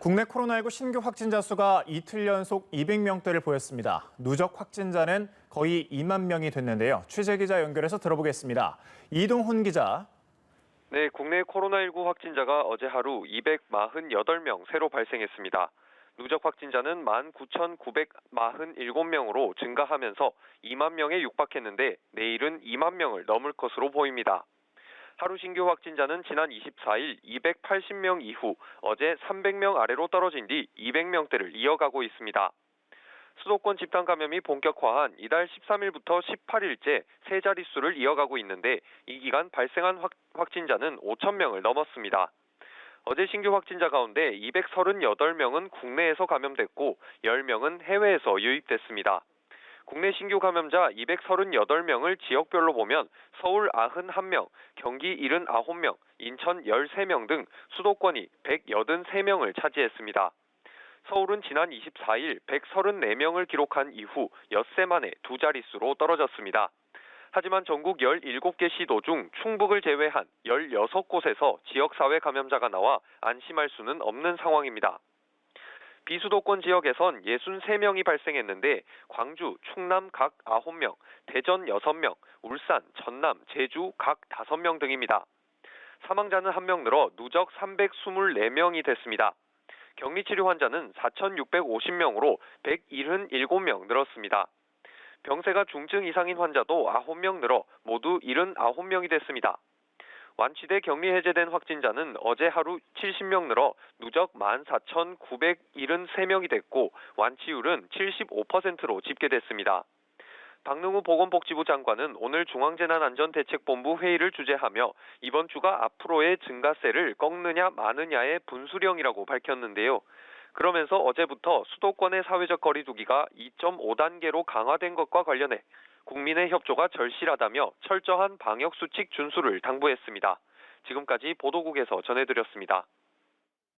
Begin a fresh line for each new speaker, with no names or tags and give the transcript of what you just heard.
국내 코로나19 신규 확진자 수가 이틀 연속 200명대를 보였습니다. 누적 확진자는 거의 2만 명이 됐는데요. 취재 기자 연결해서 들어보겠습니다. 이동훈 기자.
네, 국내 코로나19 확진자가 어제 하루 248명 새로 발생했습니다. 누적 확진자는 19,947명으로 증가하면서 2만 명에 육박했는데 내일은 2만 명을 넘을 것으로 보입니다. 하루 신규 확진자는 지난 24일 280명 이후 어제 300명 아래로 떨어진 뒤 200명대를 이어가고 있습니다. 수도권 집단 감염이 본격화한 이달 13일부터 18일째 세 자릿수를 이어가고 있는데 이 기간 발생한 확진자는 5,000명을 넘었습니다. 어제 신규 확진자 가운데 238명은 국내에서 감염됐고 10명은 해외에서 유입됐습니다. 국내 신규 감염자 238명을 지역별로 보면 서울 91명, 경기 79명, 인천 13명 등 수도권이 183명을 차지했습니다. 서울은 지난 24일 134명을 기록한 이후 엿새 만에 두 자릿수로 떨어졌습니다. 하지만 전국 17개 시도 중 충북을 제외한 16곳에서 지역사회 감염자가 나와 안심할 수는 없는 상황입니다. 비수도권 지역에선 63명이 발생했는데 광주, 충남 각 9명, 대전 6명, 울산, 전남, 제주 각 5명 등입니다. 사망자는 1명 늘어 누적 324명이 됐습니다. 격리치료 환자는 4,650명으로 177명 늘었습니다. 병세가 중증 이상인 환자도 9명 늘어 모두 79명이 됐습니다. 완치돼 격리 해제된 확진자는 어제 하루 70명 늘어 누적 14,973명이 됐고 완치율은 75%로 집계됐습니다. 박능우 보건복지부 장관은 오늘 중앙재난안전대책본부 회의를 주재하며 이번 주가 앞으로의 증가세를 꺾느냐 마느냐의 분수령이라고 밝혔는데요. 그러면서 어제부터 수도권의 사회적 거리 두기가 2.5단계로 강화된 것과 관련해 국민의 협조가 절실하다며 철저한 방역수칙 준수를 당부했습니다. 지금까지 보도국에서 전해드렸습니다.